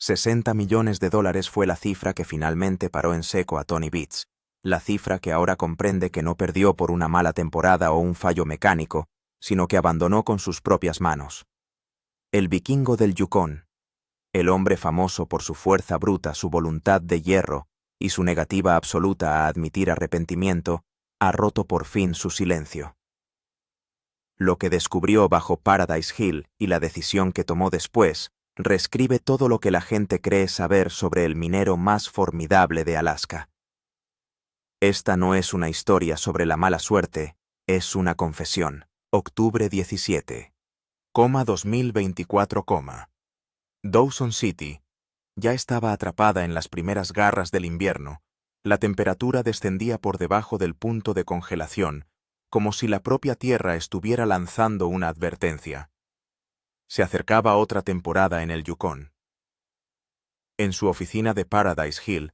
$60 millones fue la cifra que finalmente paró en seco a Tony Beets, la cifra que ahora comprende que no perdió por una mala temporada o un fallo mecánico, sino que abandonó con sus propias manos. El vikingo del Yukón, el hombre famoso por su fuerza bruta, su voluntad de hierro y su negativa absoluta a admitir arrepentimiento, ha roto por fin su silencio. Lo que descubrió bajo Paradise Hill y la decisión que tomó después reescribe todo lo que la gente cree saber sobre el minero más formidable de Alaska. Esta no es una historia sobre la mala suerte, es una confesión. Octubre 17, 2024, Dawson City. Ya estaba atrapada en las primeras garras del invierno. La temperatura descendía por debajo del punto de congelación, como si la propia Tierra estuviera lanzando una advertencia. Se acercaba otra temporada en el Yukón. En su oficina de Paradise Hill,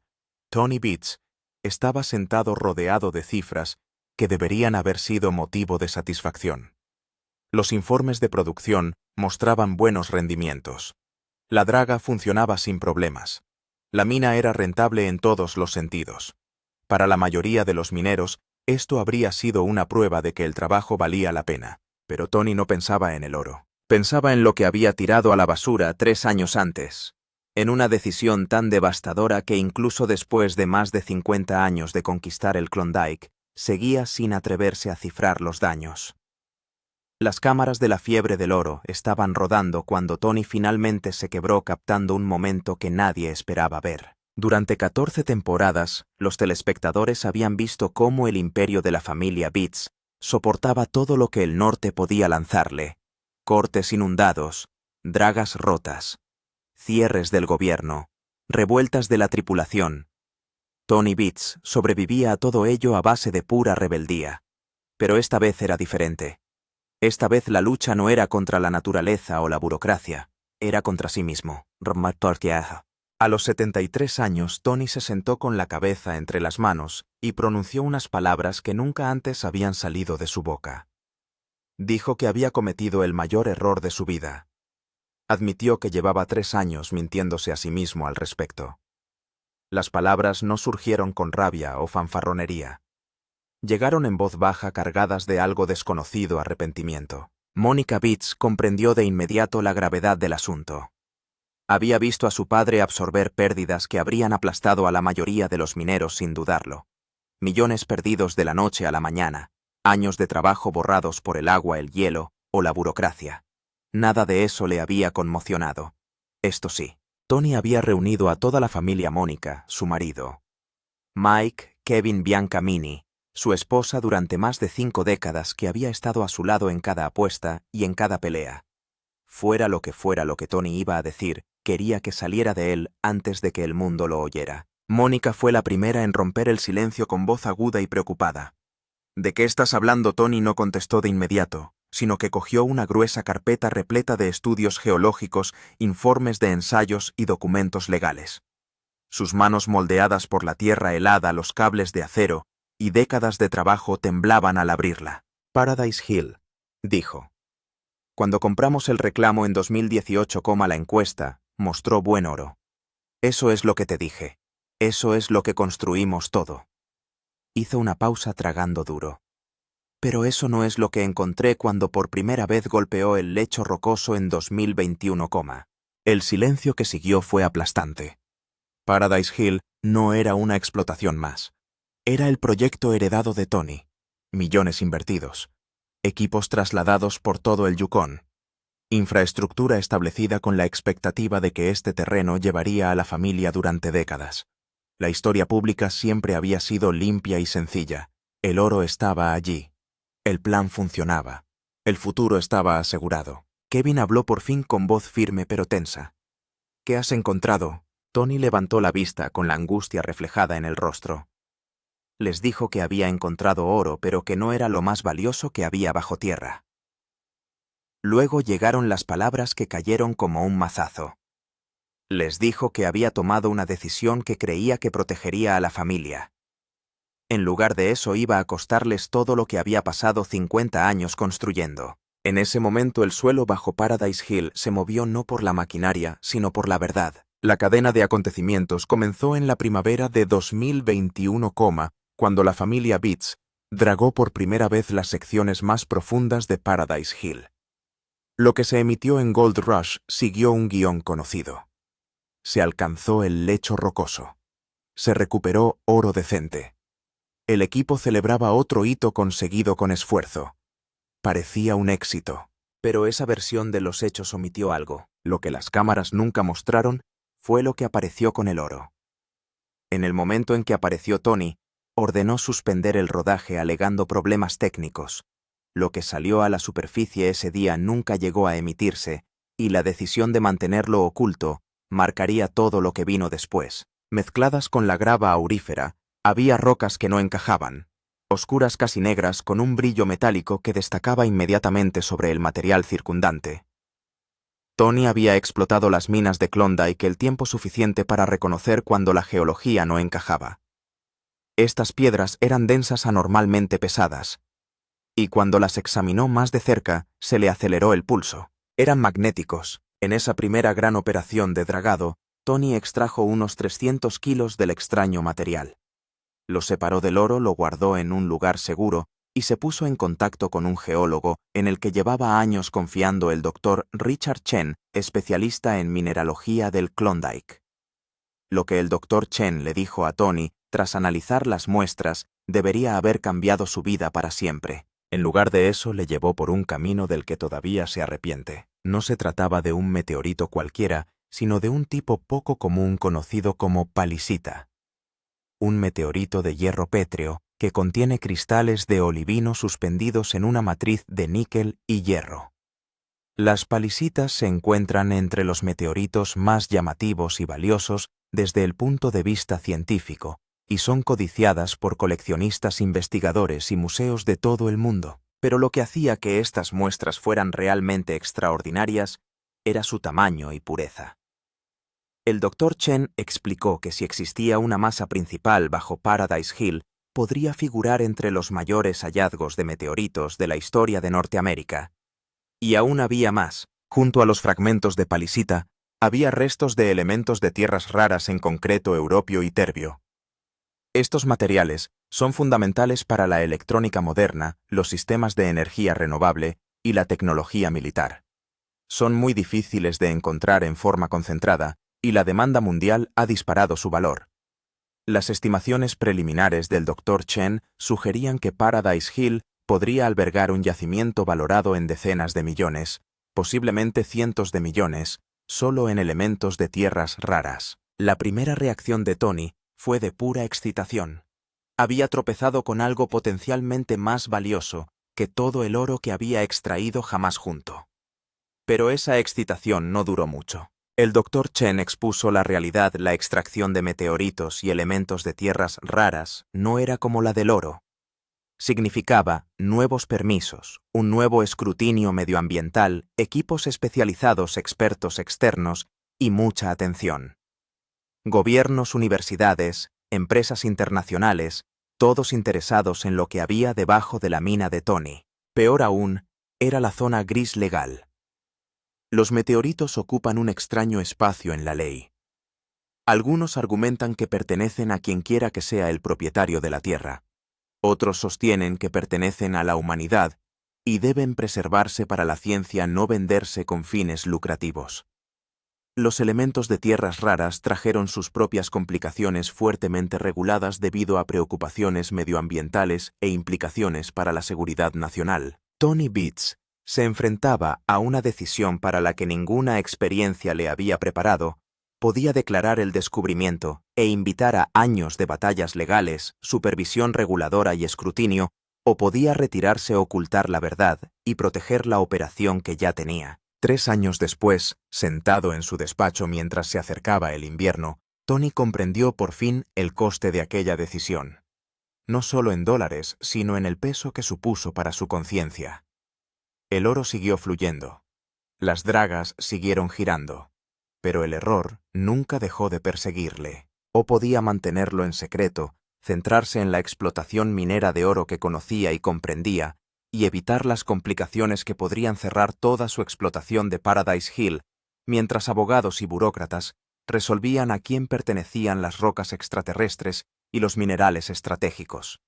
Tony Beets estaba sentado rodeado de cifras que deberían haber sido motivo de satisfacción. Los informes de producción mostraban buenos rendimientos. La draga funcionaba sin problemas. La mina era rentable en todos los sentidos. Para la mayoría de los mineros, esto habría sido una prueba de que el trabajo valía la pena. Pero Tony no pensaba en el oro. Pensaba en lo que había tirado a la basura 3 años antes, en una decisión tan devastadora que incluso después de más de 50 años de conquistar el Klondike, seguía sin atreverse a cifrar los daños. Las cámaras de la fiebre del oro estaban rodando cuando Tony finalmente se quebró captando un momento que nadie esperaba ver. Durante 14 temporadas, los telespectadores habían visto cómo el imperio de la familia Beets soportaba todo lo que el norte podía lanzarle: cortes inundados, dragas rotas, cierres del gobierno, revueltas de la tripulación. Tony Beets sobrevivía a todo ello a base de pura rebeldía. Pero esta vez era diferente. Esta vez la lucha no era contra la naturaleza o la burocracia, era contra sí mismo. A los 73 años, Tony se sentó con la cabeza entre las manos y pronunció unas palabras que nunca antes habían salido de su boca. Dijo que había cometido el mayor error de su vida. Admitió que llevaba 3 años mintiéndose a sí mismo al respecto. Las palabras no surgieron con rabia o fanfarronería. Llegaron en voz baja cargadas de algo desconocido arrepentimiento. Mónica Beets comprendió de inmediato la gravedad del asunto. Había visto a su padre absorber pérdidas que habrían aplastado a la mayoría de los mineros sin dudarlo. Millones perdidos de la noche a la mañana, años de trabajo borrados por el agua, el hielo o la burocracia. Nada de eso le había conmocionado. Esto sí, Tony había reunido a toda la familia Mónica, su marido. Mike, Kevin, Bianca, Minnie, su esposa durante más de 5 décadas, que había estado a su lado en cada apuesta y en cada pelea. Fuera lo que Tony iba a decir, quería que saliera de él antes de que el mundo lo oyera. Mónica fue la primera en romper el silencio con voz aguda y preocupada. ¿De qué estás hablando? Tony no contestó de inmediato, sino que cogió una gruesa carpeta repleta de estudios geológicos, informes de ensayos y documentos legales. Sus manos moldeadas por la tierra helada, los cables de acero y décadas de trabajo temblaban al abrirla. Paradise Hill, dijo. Cuando compramos el reclamo en 2018, la encuesta mostró buen oro. Eso es lo que te dije. Eso es lo que construimos todo. Hizo una pausa tragando duro. Pero eso no es lo que encontré cuando por primera vez golpeó el lecho rocoso en 2021, El silencio que siguió fue aplastante. Paradise Hill no era una explotación más. Era el proyecto heredado de Tony. Millones invertidos. Equipos trasladados por todo el Yukón. Infraestructura establecida con la expectativa de que este terreno llevaría a la familia durante décadas. La historia pública siempre había sido limpia y sencilla. El oro estaba allí. El plan funcionaba. El futuro estaba asegurado. Kevin habló por fin con voz firme pero tensa. ¿Qué has encontrado? Tony levantó la vista con la angustia reflejada en el rostro. Les dijo que había encontrado oro, pero que no era lo más valioso que había bajo tierra. Luego llegaron las palabras que cayeron como un mazazo. Les dijo que había tomado una decisión que creía que protegería a la familia. En lugar de eso iba a costarles todo lo que había pasado 50 años construyendo. En ese momento el suelo bajo Paradise Hill se movió no por la maquinaria, sino por la verdad. La cadena de acontecimientos comenzó en la primavera de 2021, cuando la familia Beats dragó por primera vez las secciones más profundas de Paradise Hill. Lo que se emitió en Gold Rush siguió un guión conocido. Se alcanzó el lecho rocoso. Se recuperó oro decente. El equipo celebraba otro hito conseguido con esfuerzo. Parecía un éxito. Pero esa versión de los hechos omitió algo. Lo que las cámaras nunca mostraron fue lo que apareció con el oro. En el momento en que apareció Tony, ordenó suspender el rodaje alegando problemas técnicos. Lo que salió a la superficie ese día nunca llegó a emitirse, y la decisión de mantenerlo oculto marcaría todo lo que vino después. Mezcladas con la grava aurífera, había rocas que no encajaban, oscuras casi negras con un brillo metálico que destacaba inmediatamente sobre el material circundante. Tony había explotado las minas de Klondike el tiempo suficiente para reconocer cuando la geología no encajaba. Estas piedras eran densas anormalmente pesadas, y cuando las examinó más de cerca, se le aceleró el pulso. Eran magnéticos. En esa primera gran operación de dragado, Tony extrajo unos 300 kilos del extraño material. Lo separó del oro, lo guardó en un lugar seguro y se puso en contacto con un geólogo en el que llevaba años confiando el Dr. Richard Chen, especialista en mineralogía del Klondike. Lo que el Dr. Chen le dijo a Tony, tras analizar las muestras, debería haber cambiado su vida para siempre. En lugar de eso, le llevó por un camino del que todavía se arrepiente. No se trataba de un meteorito cualquiera, sino de un tipo poco común conocido como palisita. Un meteorito de hierro pétreo que contiene cristales de olivino suspendidos en una matriz de níquel y hierro. Las palisitas se encuentran entre los meteoritos más llamativos y valiosos desde el punto de vista científico, y son codiciadas por coleccionistas, investigadores y museos de todo el mundo. Pero lo que hacía que estas muestras fueran realmente extraordinarias era su tamaño y pureza. El Dr. Chen explicó que si existía una masa principal bajo Paradise Hill, podría figurar entre los mayores hallazgos de meteoritos de la historia de Norteamérica. Y aún había más. Junto a los fragmentos de palisita, había restos de elementos de tierras raras, en concreto europio y terbio. Estos materiales son fundamentales para la electrónica moderna, los sistemas de energía renovable y la tecnología militar. Son muy difíciles de encontrar en forma concentrada y la demanda mundial ha disparado su valor. Las estimaciones preliminares del Dr. Chen sugerían que Paradise Hill podría albergar un yacimiento valorado en decenas de millones, posiblemente cientos de millones, solo en elementos de tierras raras. La primera reacción de Tony fue de pura excitación. Había tropezado con algo potencialmente más valioso que todo el oro que había extraído jamás junto. Pero esa excitación no duró mucho. El Dr. Chen expuso la realidad. La extracción de meteoritos y elementos de tierras raras no era como la del oro. Significaba nuevos permisos, un nuevo escrutinio medioambiental, equipos especializados, expertos externos y mucha atención. Gobiernos, universidades, empresas internacionales, todos interesados en lo que había debajo de la mina de Tony. Peor aún, era la zona gris legal. Los meteoritos ocupan un extraño espacio en la ley. Algunos argumentan que pertenecen a quien quiera que sea el propietario de la Tierra. Otros sostienen que pertenecen a la humanidad y deben preservarse para la ciencia, no venderse con fines lucrativos. Los elementos de tierras raras trajeron sus propias complicaciones fuertemente reguladas debido a preocupaciones medioambientales e implicaciones para la seguridad nacional. Tony Beats se enfrentaba a una decisión para la que ninguna experiencia le había preparado. Podía declarar el descubrimiento e invitar a años de batallas legales, supervisión reguladora y escrutinio, o podía retirarse, ocultar la verdad y proteger la operación que ya tenía. 3 años después, sentado en su despacho mientras se acercaba el invierno, Tony comprendió por fin el coste de aquella decisión. No solo en dólares, sino en el peso que supuso para su conciencia. El oro siguió fluyendo. Las dragas siguieron girando. Pero el error nunca dejó de perseguirle. O podía mantenerlo en secreto, centrarse en la explotación minera de oro que conocía y comprendía, y evitar las complicaciones que podrían cerrar toda su explotación de Paradise Hill, mientras abogados y burócratas resolvían a quién pertenecían las rocas extraterrestres y los minerales estratégicos.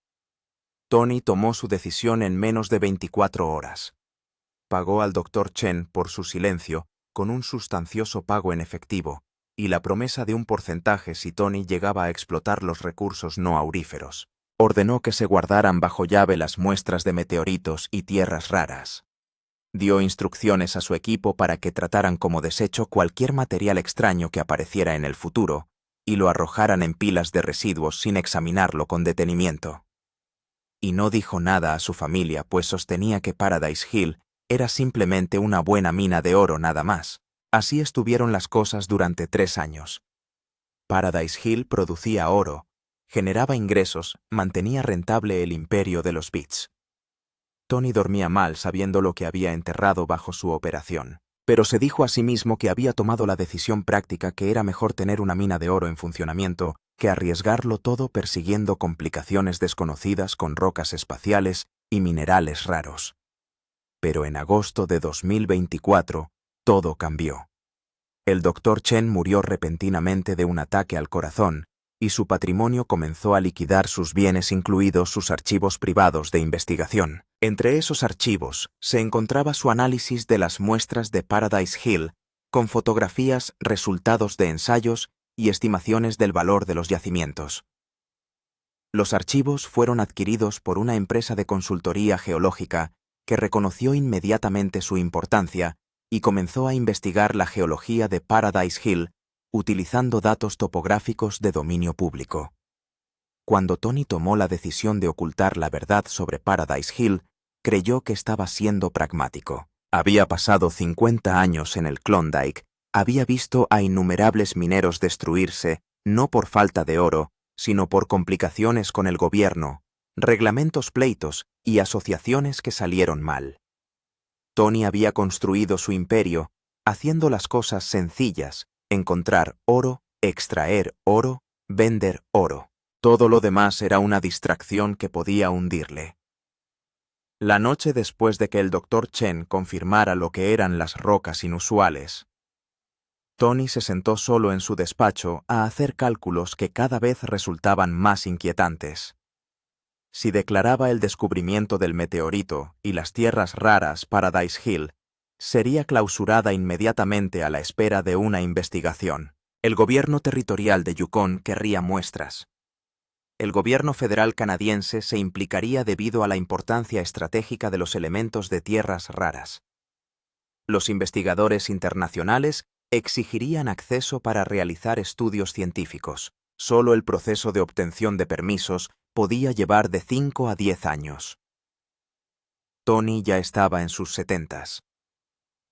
Tony tomó su decisión en menos de 24 horas. Pagó al Dr. Chen por su silencio con un sustancioso pago en efectivo y la promesa de un porcentaje si Tony llegaba a explotar los recursos no auríferos. Ordenó que se guardaran bajo llave las muestras de meteoritos y tierras raras. Dio instrucciones a su equipo para que trataran como desecho cualquier material extraño que apareciera en el futuro y lo arrojaran en pilas de residuos sin examinarlo con detenimiento. Y no dijo nada a su familia, pues sostenía que Paradise Hill era simplemente una buena mina de oro nada más. Así estuvieron las cosas durante 3 años. Paradise Hill producía oro, generaba ingresos, mantenía rentable el imperio de los bits. Tony dormía mal sabiendo lo que había enterrado bajo su operación, pero se dijo a sí mismo que había tomado la decisión práctica que era mejor tener una mina de oro en funcionamiento que arriesgarlo todo persiguiendo complicaciones desconocidas con rocas espaciales y minerales raros. Pero en agosto de 2024, todo cambió. El Dr. Chen murió repentinamente de un ataque al corazón y su patrimonio comenzó a liquidar sus bienes, incluidos sus archivos privados de investigación. Entre esos archivos se encontraba su análisis de las muestras de Paradise Hill, con fotografías, resultados de ensayos y estimaciones del valor de los yacimientos. Los archivos fueron adquiridos por una empresa de consultoría geológica que reconoció inmediatamente su importancia y comenzó a investigar la geología de Paradise Hill utilizando datos topográficos de dominio público. Cuando Tony tomó la decisión de ocultar la verdad sobre Paradise Hill, creyó que estaba siendo pragmático. Había pasado 50 años en el Klondike, había visto a innumerables mineros destruirse, no por falta de oro, sino por complicaciones con el gobierno, reglamentos, pleitos y asociaciones que salieron mal. Tony había construido su imperio haciendo las cosas sencillas: encontrar oro, extraer oro, vender oro. Todo lo demás era una distracción que podía hundirle. La noche después de que el Dr. Chen confirmara lo que eran las rocas inusuales, Tony se sentó solo en su despacho a hacer cálculos que cada vez resultaban más inquietantes. Si declaraba el descubrimiento del meteorito y las tierras raras Paradise Hill, sería clausurada inmediatamente a la espera de una investigación. El gobierno territorial de Yukon querría muestras. El gobierno federal canadiense se implicaría debido a la importancia estratégica de los elementos de tierras raras. Los investigadores internacionales exigirían acceso para realizar estudios científicos. Solo el proceso de obtención de permisos podía llevar de 5 a 10 años. Tony ya estaba en sus 70s.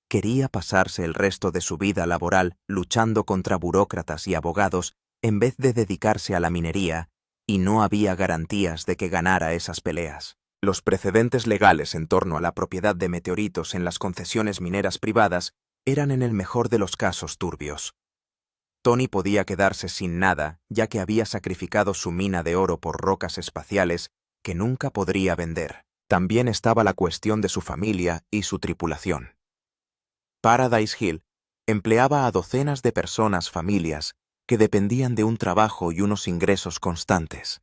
Quería pasarse el resto de su vida laboral luchando contra burócratas y abogados en vez de dedicarse a la minería, y no había garantías de que ganara esas peleas. Los precedentes legales en torno a la propiedad de meteoritos en las concesiones mineras privadas eran en el mejor de los casos turbios. Tony podía quedarse sin nada, ya que había sacrificado su mina de oro por rocas espaciales que nunca podría vender. También estaba la cuestión de su familia y su tripulación. Paradise Hill empleaba a docenas de familias que dependían de un trabajo y unos ingresos constantes.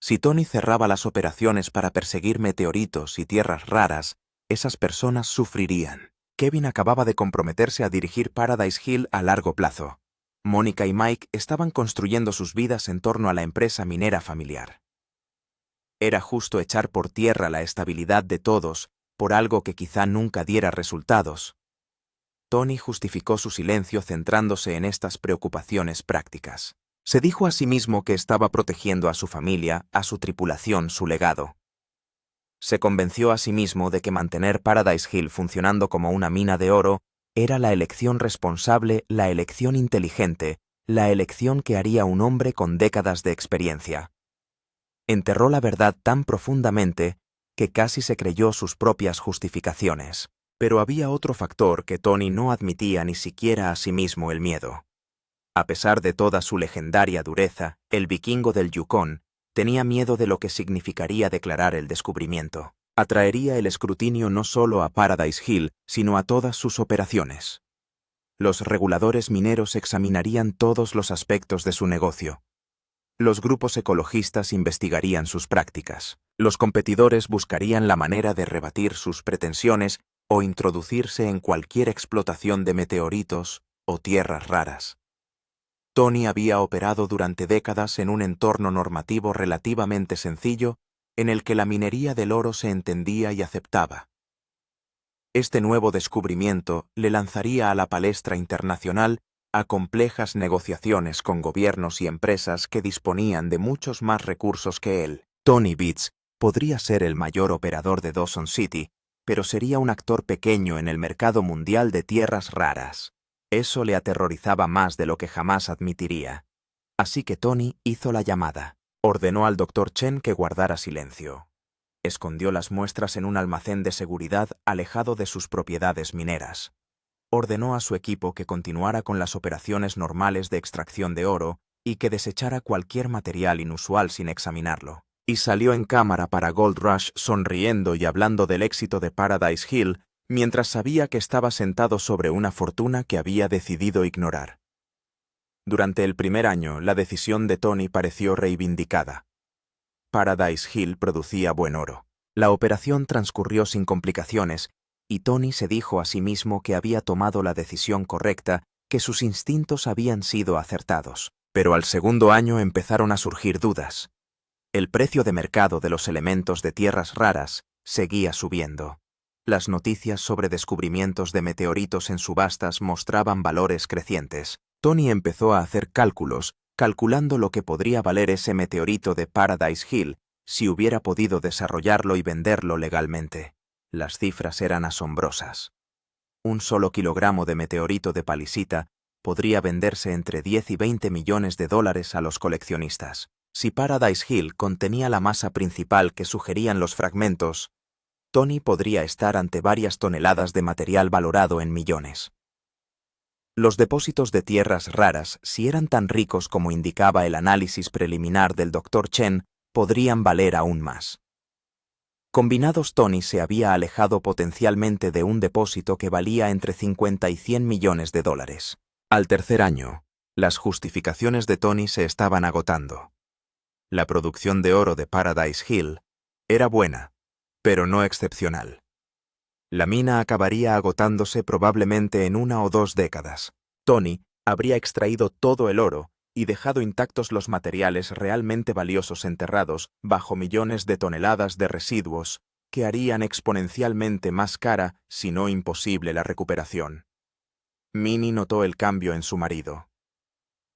Si Tony cerraba las operaciones para perseguir meteoritos y tierras raras, esas personas sufrirían. Kevin acababa de comprometerse a dirigir Paradise Hill a largo plazo. Mónica y Mike estaban construyendo sus vidas en torno a la empresa minera familiar. Era justo echar por tierra la estabilidad de todos por algo que quizá nunca diera resultados. Tony justificó su silencio centrándose en estas preocupaciones prácticas. Se dijo a sí mismo que estaba protegiendo a su familia, a su tripulación, su legado. Se convenció a sí mismo de que mantener Paradise Hill funcionando como una mina de oro era la elección responsable, la elección inteligente, la elección que haría un hombre con décadas de experiencia. Enterró la verdad tan profundamente que casi se creyó sus propias justificaciones. Pero había otro factor que Tony no admitía ni siquiera a sí mismo: el miedo. A pesar de toda su legendaria dureza, el vikingo del Yukon tenía miedo de lo que significaría declarar el descubrimiento. Atraería el escrutinio no solo a Paradise Hill, sino a todas sus operaciones. Los reguladores mineros examinarían todos los aspectos de su negocio. Los grupos ecologistas investigarían sus prácticas. Los competidores buscarían la manera de rebatir sus pretensiones o introducirse en cualquier explotación de meteoritos o tierras raras. Tony había operado durante décadas en un entorno normativo relativamente sencillo en el que la minería del oro se entendía y aceptaba. Este nuevo descubrimiento le lanzaría a la palestra internacional a complejas negociaciones con gobiernos y empresas que disponían de muchos más recursos que él. Tony Beach podría ser el mayor operador de Dawson City, pero sería un actor pequeño en el mercado mundial de tierras raras. Eso le aterrorizaba más de lo que jamás admitiría. Así que Tony hizo la llamada. Ordenó al Dr. Chen que guardara silencio. Escondió las muestras en un almacén de seguridad alejado de sus propiedades mineras. Ordenó a su equipo que continuara con las operaciones normales de extracción de oro y que desechara cualquier material inusual sin examinarlo. Y salió en cámara para Gold Rush sonriendo y hablando del éxito de Paradise Hill, mientras sabía que estaba sentado sobre una fortuna que había decidido ignorar. Durante el primer año, la decisión de Tony pareció reivindicada. Paradise Hill producía buen oro. La operación transcurrió sin complicaciones, y Tony se dijo a sí mismo que había tomado la decisión correcta, que sus instintos habían sido acertados. Pero al segundo año empezaron a surgir dudas. El precio de mercado de los elementos de tierras raras seguía subiendo. Las noticias sobre descubrimientos de meteoritos en subastas mostraban valores crecientes. Tony empezó a hacer cálculos, calculando lo que podría valer ese meteorito de Paradise Hill si hubiera podido desarrollarlo y venderlo legalmente. Las cifras eran asombrosas. Un solo kilogramo de meteorito de palisita podría venderse entre 10 y 20 millones de dólares a los coleccionistas. Si Paradise Hill contenía la masa principal que sugerían los fragmentos, Tony podría estar ante varias toneladas de material valorado en millones. Los depósitos de tierras raras, si eran tan ricos como indicaba el análisis preliminar del Dr. Chen, podrían valer aún más. Combinados, Tony se había alejado potencialmente de un depósito que valía entre 50 y 100 millones de dólares. Al tercer año, las justificaciones de Tony se estaban agotando. La producción de oro de Paradise Hill era buena, pero no excepcional. La mina acabaría agotándose probablemente en 1 o 2 décadas. Tony habría extraído todo el oro y dejado intactos los materiales realmente valiosos enterrados bajo millones de toneladas de residuos que harían exponencialmente más cara, si no imposible, la recuperación. Minnie notó el cambio en su marido.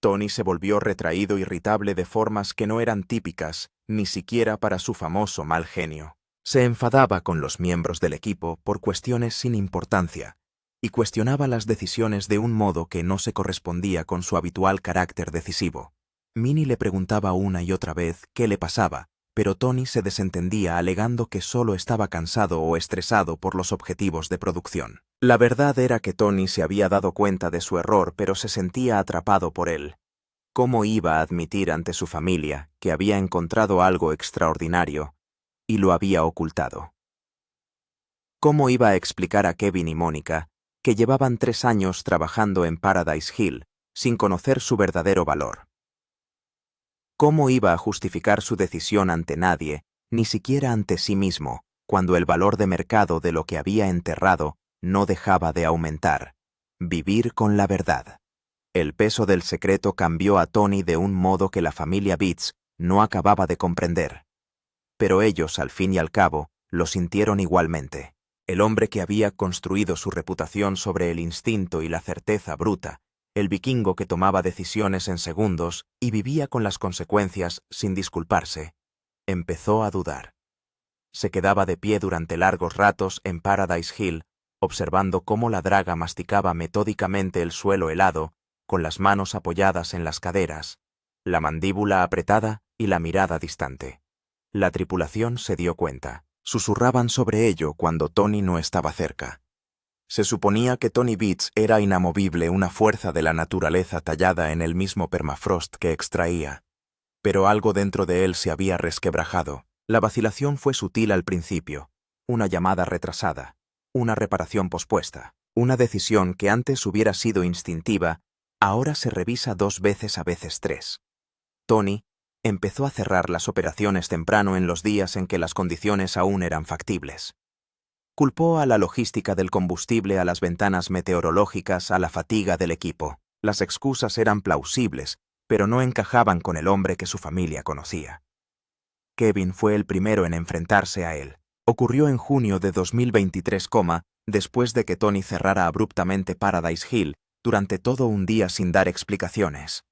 Tony se volvió retraído e irritable de formas que no eran típicas, ni siquiera para su famoso mal genio. Se enfadaba con los miembros del equipo por cuestiones sin importancia y cuestionaba las decisiones de un modo que no se correspondía con su habitual carácter decisivo. Minnie le preguntaba una y otra vez qué le pasaba, pero Tony se desentendía alegando que solo estaba cansado o estresado por los objetivos de producción. La verdad era que Tony se había dado cuenta de su error, pero se sentía atrapado por él. ¿Cómo iba a admitir ante su familia que había encontrado algo extraordinario y lo había ocultado? ¿Cómo iba a explicar a Kevin y Mónica que llevaban 3 años trabajando en Paradise Hill sin conocer su verdadero valor? ¿Cómo iba a justificar su decisión ante nadie, ni siquiera ante sí mismo, cuando el valor de mercado de lo que había enterrado no dejaba de aumentar? Vivir con la verdad. El peso del secreto cambió a Tony de un modo que la familia Beach no acababa de comprender. Pero ellos, al fin y al cabo, lo sintieron igualmente. El hombre que había construido su reputación sobre el instinto y la certeza bruta, el vikingo que tomaba decisiones en segundos y vivía con las consecuencias sin disculparse, empezó a dudar. Se quedaba de pie durante largos ratos en Paradise Hill, observando cómo la draga masticaba metódicamente el suelo helado, con las manos apoyadas en las caderas, la mandíbula apretada y la mirada distante. La tripulación se dio cuenta. Susurraban sobre ello cuando Tony no estaba cerca. Se suponía que Tony Beach era inamovible, una fuerza de la naturaleza tallada en el mismo permafrost que extraía. Pero algo dentro de él se había resquebrajado. La vacilación fue sutil al principio, una llamada retrasada, una reparación pospuesta. Una decisión que antes hubiera sido instintiva, ahora se revisa 2 veces, a veces 3. Tony empezó a cerrar las operaciones temprano en los días en que las condiciones aún eran factibles. Culpó a la logística del combustible, a las ventanas meteorológicas, a la fatiga del equipo. Las excusas eran plausibles, pero no encajaban con el hombre que su familia conocía. Kevin fue el primero en enfrentarse a él. Ocurrió en junio de 2023, después de que Tony cerrara abruptamente Paradise Hill durante todo un día sin dar explicaciones.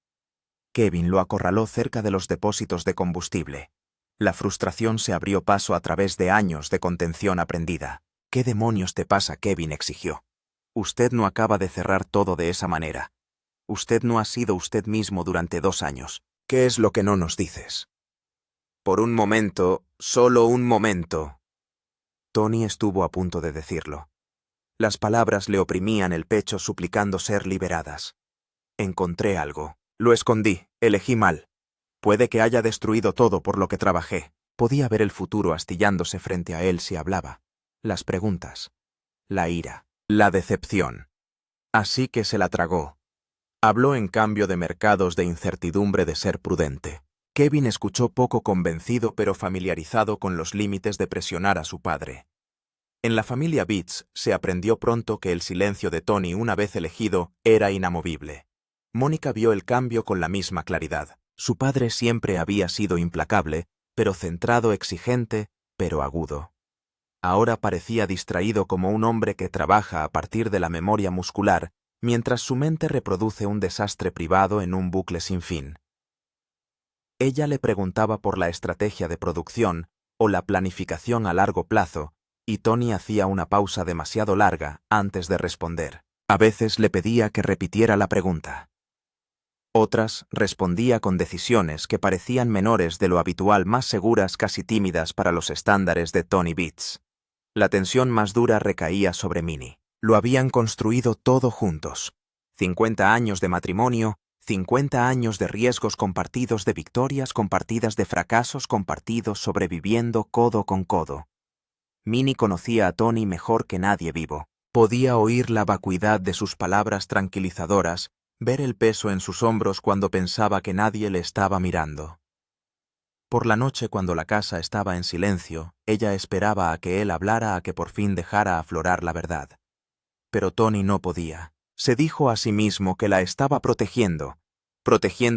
Kevin lo acorraló cerca de los depósitos de combustible. La frustración se abrió paso a través de años de contención aprendida. «¿Qué demonios te pasa?», Kevin exigió. «Usted no acaba de cerrar todo de esa manera. Usted no ha sido usted mismo durante 2 años. ¿Qué es lo que no nos dices?». «Por un momento, solo un momento». Tony estuvo a punto de decirlo. Las palabras le oprimían el pecho suplicando ser liberadas. «Encontré algo. Lo escondí. Elegí mal. Puede que haya destruido todo por lo que trabajé». Podía ver el futuro astillándose frente a él si hablaba. Las preguntas. La ira. La decepción. Así que se la tragó. Habló en cambio de mercados, de incertidumbre, de ser prudente. Kevin escuchó poco convencido pero familiarizado con los límites de presionar a su padre. En la familia Beats se aprendió pronto que el silencio de Tony, una vez elegido, era inamovible. Mónica vio el cambio con la misma claridad. Su padre siempre había sido implacable, pero centrado, exigente, pero agudo. Ahora parecía distraído, como un hombre que trabaja a partir de la memoria muscular, mientras su mente reproduce un desastre privado en un bucle sin fin. Ella le preguntaba por la estrategia de producción o la planificación a largo plazo, y Tony hacía una pausa demasiado larga antes de responder. A veces le pedía que repitiera la pregunta. Otras respondía con decisiones que parecían menores de lo habitual, más seguras, casi tímidas para los estándares de Tony Beats. La tensión más dura recaía sobre Minnie. Lo habían construido todo juntos. 50 años de matrimonio, 50 años de riesgos compartidos, de victorias compartidas, de fracasos compartidos, sobreviviendo codo con codo. Minnie conocía a Tony mejor que nadie vivo. Podía oír la vacuidad de sus palabras tranquilizadoras, ver el peso en sus hombros cuando pensaba que nadie le estaba mirando. Por la noche, cuando la casa estaba en silencio, ella esperaba a que él hablara, a que por fin dejara aflorar la verdad. Pero Tony no podía. Se dijo a sí mismo que la estaba protegiendo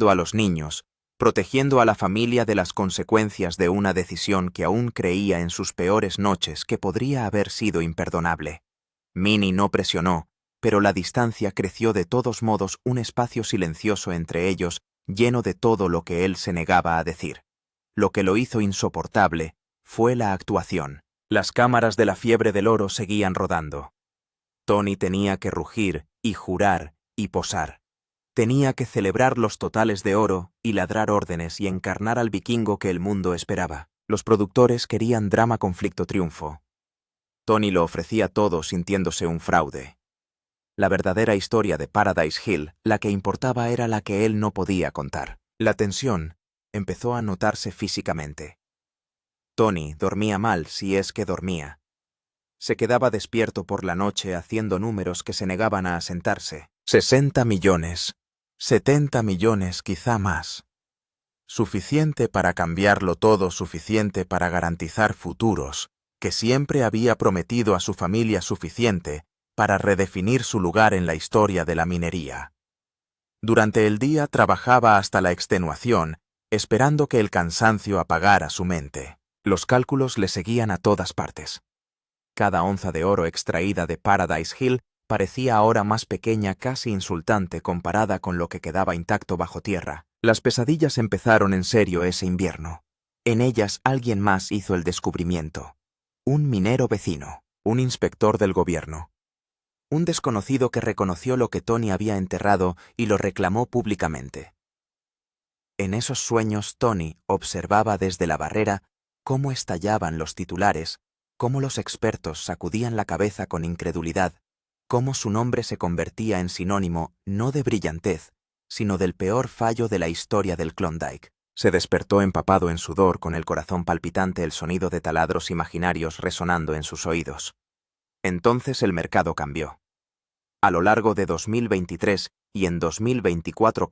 a los niños, protegiendo a la familia de las consecuencias de una decisión que aún creía en sus peores noches que podría haber sido imperdonable. Minnie no presionó, pero la distancia creció de todos modos, un espacio silencioso entre ellos, lleno de todo lo que él se negaba a decir. Lo que lo hizo insoportable fue la actuación. Las cámaras de la fiebre del oro seguían rodando. Tony tenía que rugir y jurar y posar. Tenía que celebrar los totales de oro y ladrar órdenes y encarnar al vikingo que el mundo esperaba. Los productores querían drama, conflicto, triunfo. Tony lo ofrecía todo sintiéndose un fraude. La verdadera historia de Paradise Hill, la que importaba, era la que él no podía contar. La tensión empezó a notarse físicamente. Tony dormía mal, si es que dormía. Se quedaba despierto por la noche haciendo números que se negaban a asentarse. 60 millones, 70 millones, quizá más. Suficiente para cambiarlo todo, suficiente para garantizar futuros, que siempre había prometido a su familia, suficiente para redefinir su lugar en la historia de la minería. Durante el día trabajaba hasta la extenuación, esperando que el cansancio apagara su mente. Los cálculos le seguían a todas partes. Cada onza de oro extraída de Paradise Hill parecía ahora más pequeña, casi insultante, comparada con lo que quedaba intacto bajo tierra. Las pesadillas empezaron en serio ese invierno. En ellas alguien más hizo el descubrimiento. Un minero vecino, un inspector del gobierno. Un desconocido que reconoció lo que Tony había enterrado y lo reclamó públicamente. En esos sueños Tony observaba desde la barrera cómo estallaban los titulares, cómo los expertos sacudían la cabeza con incredulidad, cómo su nombre se convertía en sinónimo no de brillantez, sino del peor fallo de la historia del Klondike. Se despertó empapado en sudor, con el corazón palpitante, el sonido de taladros imaginarios resonando en sus oídos. Entonces el mercado cambió. A lo largo de 2023 y en 2024,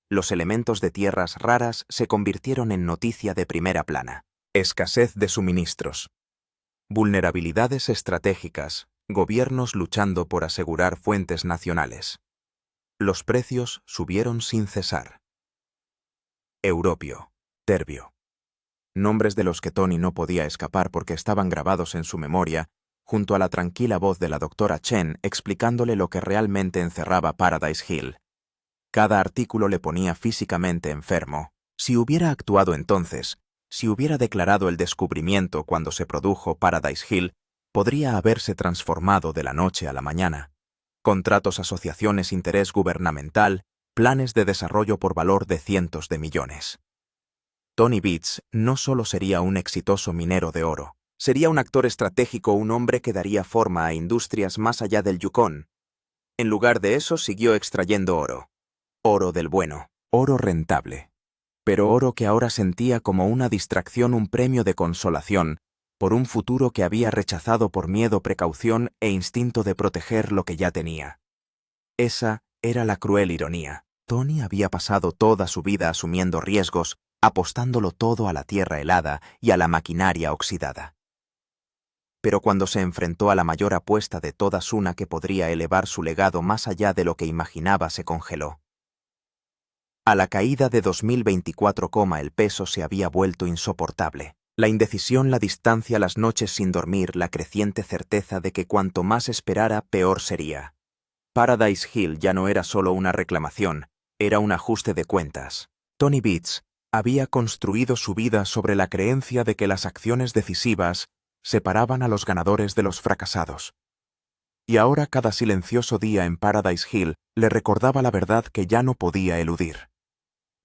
los elementos de tierras raras se convirtieron en noticia de primera plana. Escasez de suministros. Vulnerabilidades estratégicas, gobiernos luchando por asegurar fuentes nacionales. Los precios subieron sin cesar. Europio, Terbio. Nombres de los que Tony no podía escapar porque estaban grabados en su memoria, junto a la tranquila voz de la doctora Chen explicándole lo que realmente encerraba Paradise Hill. Cada artículo le ponía físicamente enfermo. Si hubiera actuado entonces, si hubiera declarado el descubrimiento cuando se produjo Paradise Hill, podría haberse transformado de la noche a la mañana. Contratos, asociaciones, interés gubernamental, planes de desarrollo por valor de cientos de millones. Tony Beets no solo sería un exitoso minero de oro, sería un actor estratégico, un hombre que daría forma a industrias más allá del Yukon. En lugar de eso, siguió extrayendo oro. Oro del bueno, oro rentable. Pero oro que ahora sentía como una distracción, un premio de consolación, por un futuro que había rechazado por miedo, precaución e instinto de proteger lo que ya tenía. Esa era la cruel ironía. Tony había pasado toda su vida asumiendo riesgos, apostándolo todo a la tierra helada y a la maquinaria oxidada. Pero cuando se enfrentó a la mayor apuesta de todas, una que podría elevar su legado más allá de lo que imaginaba, se congeló. A la caída de 2024, el peso se había vuelto insoportable. La indecisión, la distancia, las noches sin dormir, la creciente certeza de que cuanto más esperara, peor sería. Paradise Hill ya no era solo una reclamación, era un ajuste de cuentas. Tony Beets había construido su vida sobre la creencia de que las acciones decisivas separaban a los ganadores de los fracasados. Y ahora cada silencioso día en Paradise Hill le recordaba la verdad que ya no podía eludir.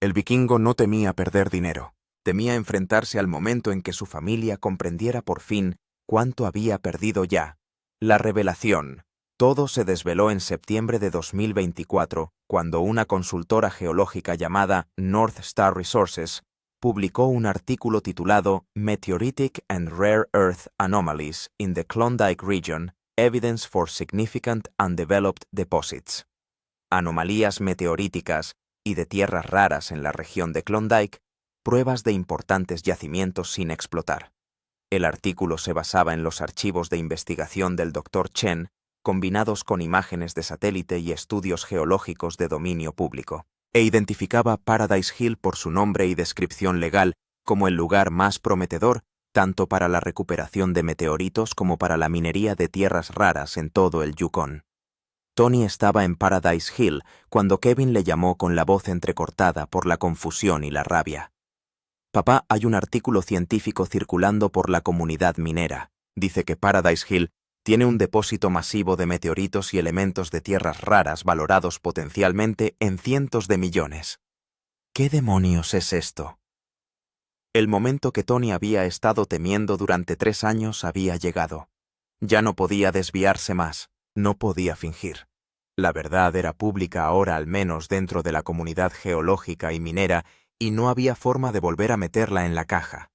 El vikingo no temía perder dinero, temía enfrentarse al momento en que su familia comprendiera por fin cuánto había perdido ya. La revelación. Todo se desveló en septiembre de 2024, cuando una consultora geológica llamada North Star Resources publicó un artículo titulado Meteoritic and Rare Earth Anomalies in the Klondike Region, Evidence for Significant Undeveloped Deposits. Anomalías meteoríticas y de tierras raras en la región de Klondike, pruebas de importantes yacimientos sin explotar. El artículo se basaba en los archivos de investigación del Dr. Chen, combinados con imágenes de satélite y estudios geológicos de dominio público, e identificaba Paradise Hill por su nombre y descripción legal como el lugar más prometedor tanto para la recuperación de meteoritos como para la minería de tierras raras en todo el Yukon. Tony estaba en Paradise Hill cuando Kevin le llamó con la voz entrecortada por la confusión y la rabia. «Papá, hay un artículo científico circulando por la comunidad minera. Dice que Paradise Hill tiene un depósito masivo de meteoritos y elementos de tierras raras valorados potencialmente en cientos de millones. ¿Qué demonios es esto?» El momento que Tony había estado temiendo durante 3 años había llegado. Ya no podía desviarse más, no podía fingir. La verdad era pública ahora, al menos dentro de la comunidad geológica y minera, y no había forma de volver a meterla en la caja.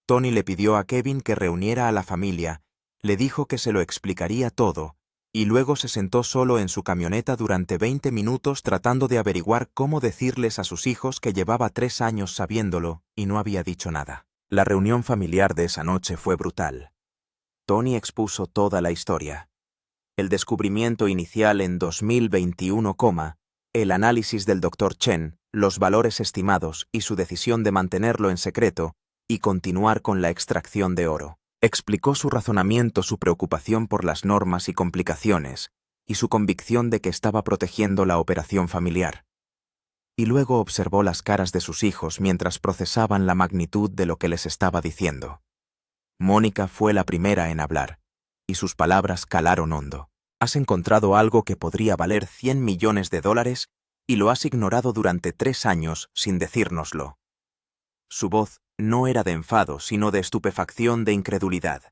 Tony le pidió a Kevin que reuniera a la familia, le dijo que se lo explicaría todo, y luego se sentó solo en su camioneta durante 20 minutos tratando de averiguar cómo decirles a sus hijos que llevaba 3 años sabiéndolo y no había dicho nada. La reunión familiar de esa noche fue brutal. Tony expuso toda la historia. El descubrimiento inicial en 2021, el análisis del Dr. Chen, los valores estimados y su decisión de mantenerlo en secreto y continuar con la extracción de oro. Explicó su razonamiento, su preocupación por las normas y complicaciones, y su convicción de que estaba protegiendo la operación familiar. Y luego observó las caras de sus hijos mientras procesaban la magnitud de lo que les estaba diciendo. Mónica fue la primera en hablar, y sus palabras calaron hondo. «Has encontrado algo que podría valer $100 millones y lo has ignorado durante 3 años sin decírnoslo». Su voz no era de enfado, sino de estupefacción, de incredulidad.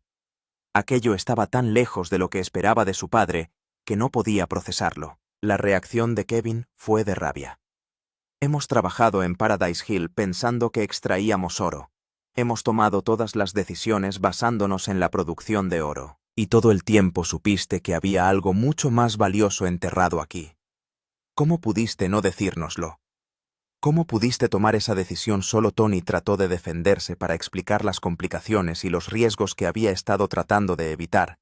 Aquello estaba tan lejos de lo que esperaba de su padre que no podía procesarlo. La reacción de Kevin fue de rabia. «Hemos trabajado en Paradise Hill pensando que extraíamos oro. Hemos tomado todas las decisiones basándonos en la producción de oro. Y todo el tiempo supiste que había algo mucho más valioso enterrado aquí. ¿Cómo pudiste no decírnoslo? ¿Cómo pudiste tomar esa decisión? Solo Tony trató de defenderse para explicar las complicaciones y los riesgos que había estado tratando de evitar,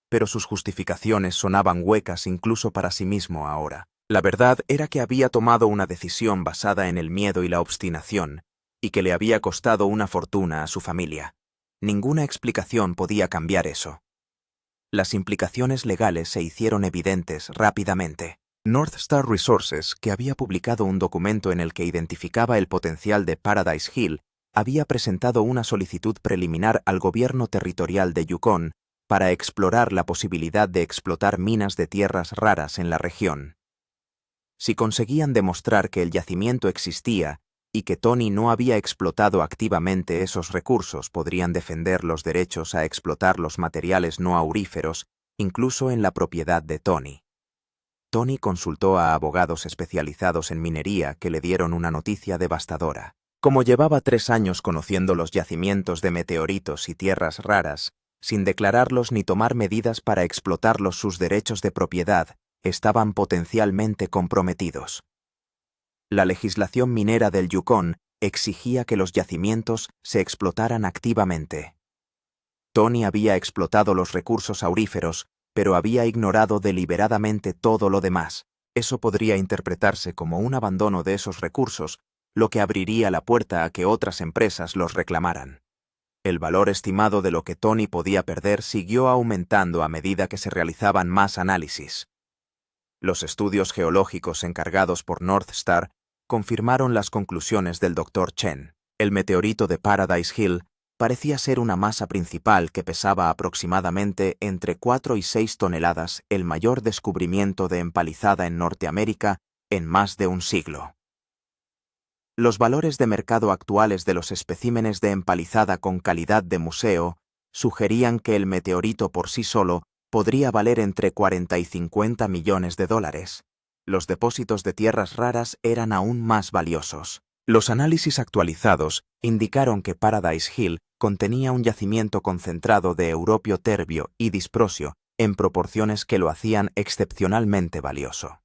pero sus justificaciones sonaban huecas incluso para sí mismo ahora. La verdad era que había tomado una decisión basada en el miedo y la obstinación, y que le había costado una fortuna a su familia. Ninguna explicación podía cambiar eso. Las implicaciones legales se hicieron evidentes rápidamente. North Star Resources, que había publicado un documento en el que identificaba el potencial de Paradise Hill, había presentado una solicitud preliminar al gobierno territorial de Yukon para explorar la posibilidad de explotar minas de tierras raras en la región. Si conseguían demostrar que el yacimiento existía y que Tony no había explotado activamente esos recursos, podrían defender los derechos a explotar los materiales no auríferos, incluso en la propiedad de Tony. Tony consultó a abogados especializados en minería que le dieron una noticia devastadora. Como llevaba 3 años conociendo los yacimientos de meteoritos y tierras raras, sin declararlos ni tomar medidas para explotarlos, sus derechos de propiedad estaban potencialmente comprometidos. La legislación minera del Yukon exigía que los yacimientos se explotaran activamente. Tony había explotado los recursos auríferos, pero había ignorado deliberadamente todo lo demás. Eso podría interpretarse como un abandono de esos recursos, lo que abriría la puerta a que otras empresas los reclamaran. El valor estimado de lo que Tony podía perder siguió aumentando a medida que se realizaban más análisis. Los estudios geológicos encargados por North Star confirmaron las conclusiones del Dr. Chen. El meteorito de Paradise Hill parecía ser una masa principal que pesaba aproximadamente entre 4 y 6 toneladas, el mayor descubrimiento de empalizada en Norteamérica en más de un siglo. Los valores de mercado actuales de los especímenes de empalizada con calidad de museo sugerían que el meteorito por sí solo podría valer entre 40 y 50 millones de dólares. Los depósitos de tierras raras eran aún más valiosos. Los análisis actualizados indicaron que Paradise Hill contenía un yacimiento concentrado de europio terbio y disprosio en proporciones que lo hacían excepcionalmente valioso.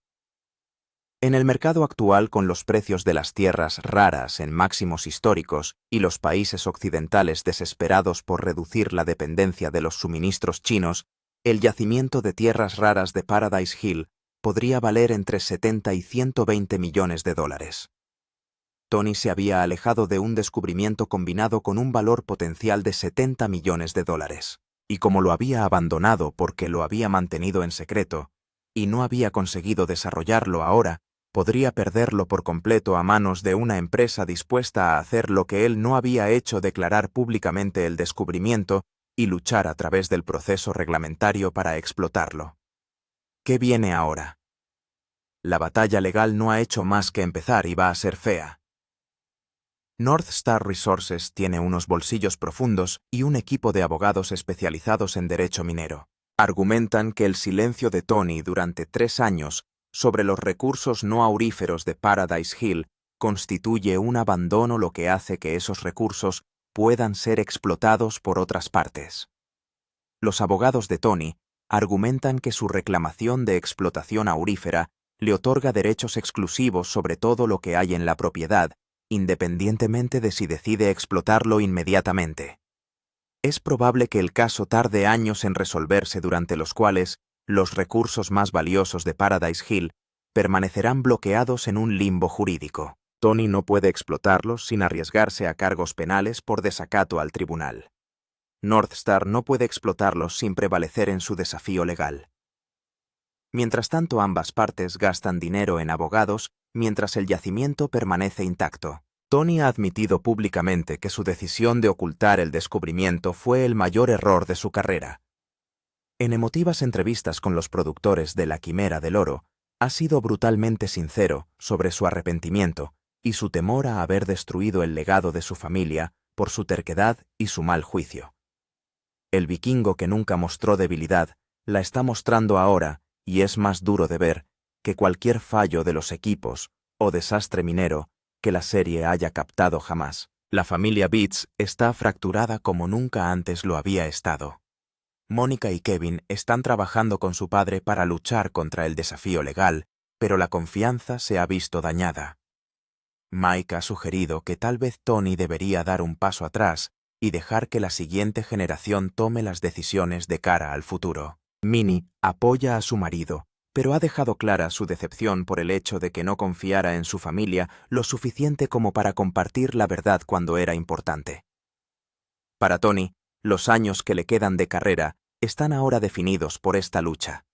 En el mercado actual, con los precios de las tierras raras en máximos históricos y los países occidentales desesperados por reducir la dependencia de los suministros chinos, el yacimiento de tierras raras de Paradise Hill podría valer entre 70 y 120 millones de dólares. Tony se había alejado de un descubrimiento combinado con un valor potencial de 70 millones de dólares, y como lo había abandonado porque lo había mantenido en secreto, y no había conseguido desarrollarlo ahora, podría perderlo por completo a manos de una empresa dispuesta a hacer lo que él no había hecho: declarar públicamente el descubrimiento y luchar a través del proceso reglamentario para explotarlo. ¿Qué viene ahora? La batalla legal no ha hecho más que empezar y va a ser fea. North Star Resources tiene unos bolsillos profundos y un equipo de abogados especializados en derecho minero. Argumentan que el silencio de Tony durante 3 años sobre los recursos no auríferos de Paradise Hill constituye un abandono, lo que hace que esos recursos puedan ser explotados por otras partes. Los abogados de Tony argumentan que su reclamación de explotación aurífera le otorga derechos exclusivos sobre todo lo que hay en la propiedad, independientemente de si decide explotarlo inmediatamente. Es probable que el caso tarde años en resolverse, durante los cuales los recursos más valiosos de Paradise Hill permanecerán bloqueados en un limbo jurídico. Tony no puede explotarlos sin arriesgarse a cargos penales por desacato al tribunal. North Star no puede explotarlos sin prevalecer en su desafío legal. Mientras tanto, ambas partes gastan dinero en abogados mientras el yacimiento permanece intacto. Tony ha admitido públicamente que su decisión de ocultar el descubrimiento fue el mayor error de su carrera. En emotivas entrevistas con los productores de La Quimera del Oro, ha sido brutalmente sincero sobre su arrepentimiento y su temor a haber destruido el legado de su familia por su terquedad y su mal juicio. El vikingo que nunca mostró debilidad la está mostrando ahora, y es más duro de ver que cualquier fallo de los equipos o desastre minero que la serie haya captado jamás. La familia Beats está fracturada como nunca antes lo había estado. Mónica y Kevin están trabajando con su padre para luchar contra el desafío legal, pero la confianza se ha visto dañada. Mike ha sugerido que tal vez Tony debería dar un paso atrás y dejar que la siguiente generación tome las decisiones de cara al futuro. Minnie apoya a su marido, pero ha dejado clara su decepción por el hecho de que no confiara en su familia lo suficiente como para compartir la verdad cuando era importante. Para Tony, los años que le quedan de carrera están ahora definidos por esta lucha.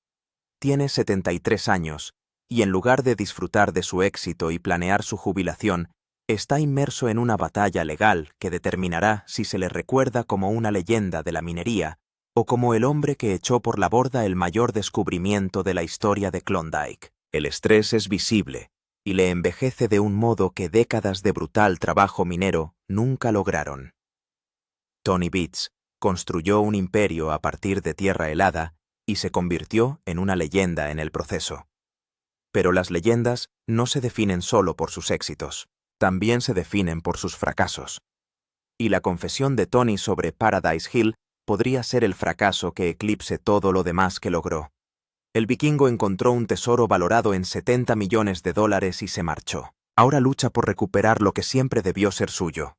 Tiene 73 años, y en lugar de disfrutar de su éxito y planear su jubilación, está inmerso en una batalla legal que determinará si se le recuerda como una leyenda de la minería o como el hombre que echó por la borda el mayor descubrimiento de la historia de Klondike. El estrés es visible y le envejece de un modo que décadas de brutal trabajo minero nunca lograron. Tony Beets construyó un imperio a partir de tierra helada y se convirtió en una leyenda en el proceso. Pero las leyendas no se definen solo por sus éxitos, también se definen por sus fracasos. Y la confesión de Tony sobre Paradise Hill podría ser el fracaso que eclipse todo lo demás que logró. El vikingo encontró un tesoro valorado en $70 millones y se marchó. Ahora lucha por recuperar lo que siempre debió ser suyo.